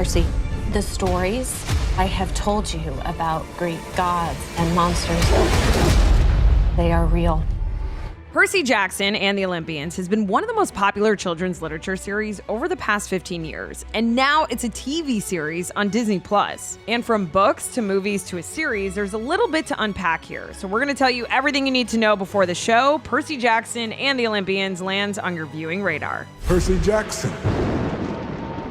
Percy, the stories I have told you about Greek gods and monsters, they are real. Percy Jackson and the Olympians has been one of the most popular children's literature series over the past 15 years, and now it's a TV series on Disney+. And from books to movies to a series, there's a little bit to unpack here. So we're going to tell you everything you need to know before the show, Percy Jackson and the Olympians, lands on your viewing radar. Percy Jackson,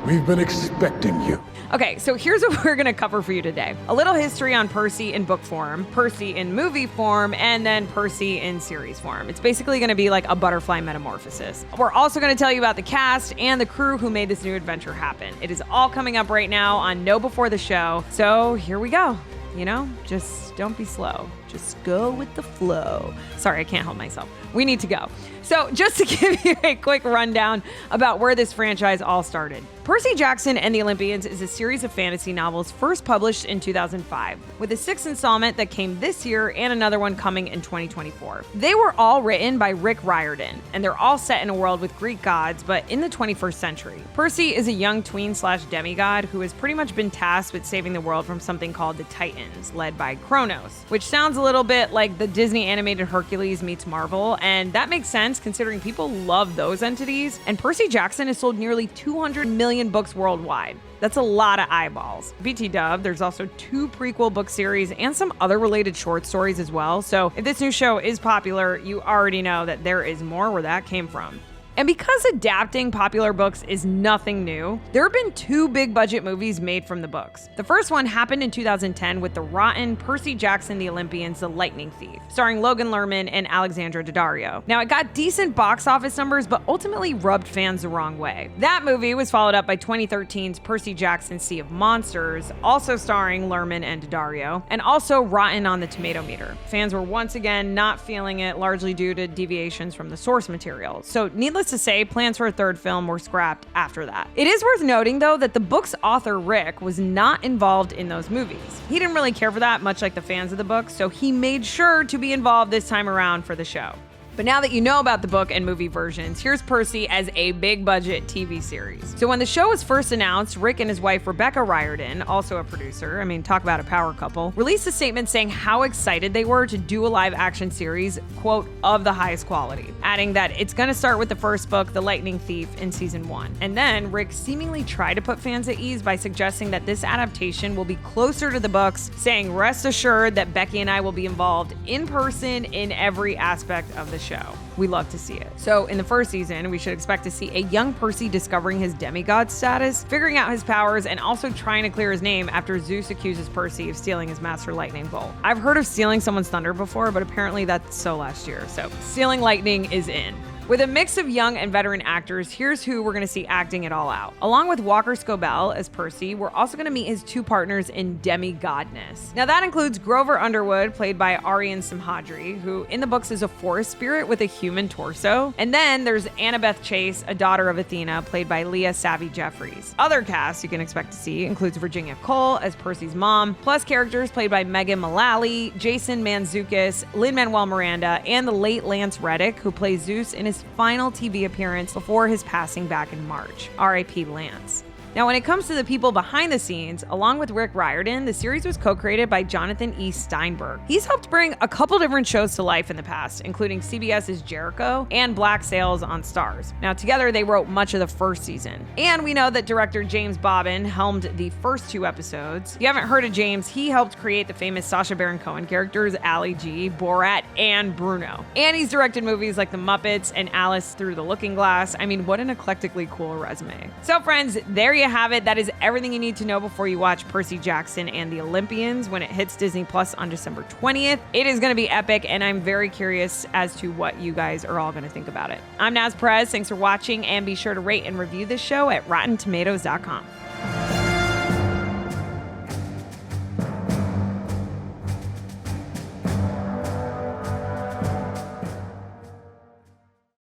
we've been expecting you. Okay, so here's what we're going to cover for you today. A little history on Percy in book form, Percy in movie form, and then Percy in series form. It's basically going to be like a butterfly metamorphosis. We're also going to tell you about the cast and the crew who made this new adventure happen. It is all coming up right now on Know Before the Show. So here we go. You know, just don't be slow. Just go with the flow. Sorry, I can't help myself. We need to go. So just to give you a quick rundown about where this franchise all started. Percy Jackson and the Olympians is a series of fantasy novels first published in 2005, with a sixth installment that came this year and another one coming in 2024. They were all written by Rick Riordan, and they're all set in a world with Greek gods, but in the 21st century. Percy is a young tween/demigod who has pretty much been tasked with saving the world from something called the Titans, led by Kronos, which sounds a little bit like the Disney animated Hercules meets Marvel, and that makes sense considering people love those entities, and Percy Jackson has sold nearly 200 million books worldwide. That's a lot of eyeballs. BT Dub, there's also 2 prequel book series and some other related short stories as well, so if this new show is popular, you already know that there is more where that came from. And because adapting popular books is nothing new, there have been 2 big budget movies made from the books. The first one happened in 2010 with the rotten Percy Jackson, the Olympians, The Lightning Thief, starring Logan Lerman and Alexandra Daddario. Now, it got decent box office numbers, but ultimately rubbed fans the wrong way. That movie was followed up by 2013's Percy Jackson, Sea of Monsters, also starring Lerman and Daddario, and also rotten on the tomato meter. Fans were once again not feeling it, largely due to deviations from the source material. So needless to say, plans for a third film were scrapped after that. It is worth noting, though, that the book's author, Rick, was not involved in those movies. He didn't really care for that, much like the fans of the book, so he made sure to be involved this time around for the show. But now that you know about the book and movie versions, here's Percy as a big budget TV series. So when the show was first announced, Rick and his wife Rebecca Riordan, also a producer, talk about a power couple, released a statement saying how excited they were to do a live action series, quote, of the highest quality, adding that it's going to start with the first book, The Lightning Thief, in season 1. And then Rick seemingly tried to put fans at ease by suggesting that this adaptation will be closer to the books, saying, rest assured that Becky and I will be involved in person in every aspect of the show. We love to see it. So in the first season, we should expect to see a young Percy discovering his demigod status, figuring out his powers, and also trying to clear his name after Zeus accuses Percy of stealing his Master Lightning Bolt. I've heard of stealing someone's thunder before, but apparently that's so last year. So stealing lightning is in. With a mix of young and veteran actors, here's who we're going to see acting it all out. Along with Walker Scobell as Percy, we're also going to meet his 2 partners in demigodness. Now that includes Grover Underwood, played by Aryan Simhadri, who in the books is a forest spirit with a human torso. And then there's Annabeth Chase, a daughter of Athena, played by Leah Savvy Jeffries. Other casts you can expect to see includes Virginia Cole as Percy's mom, plus characters played by Megan Mullally, Jason Mantzoukas, Lin-Manuel Miranda, and the late Lance Reddick, who plays Zeus in his final TV appearance before his passing back in March. R.I.P. Lance. Now, when it comes to the people behind the scenes, along with Rick Riordan, the series was co-created by Jonathan E. Steinberg. He's helped bring a couple different shows to life in the past, including CBS's Jericho and Black Sails on Starz. Now, together, they wrote much of the first season. And we know that director James Bobbin helmed the first 2 episodes. If you haven't heard of James, he helped create the famous Sacha Baron Cohen characters Ali G, Borat, and Bruno. And he's directed movies like The Muppets and Alice Through the Looking Glass. What an eclectically cool resume. So friends, there you have it. That is everything you need to know before you watch Percy Jackson and the Olympians when it hits Disney Plus on December 20th. It is going to be epic, and I'm very curious as to what you guys are all going to think about it. I'm Naz Perez. Thanks for watching, and be sure to rate and review this show at RottenTomatoes.com.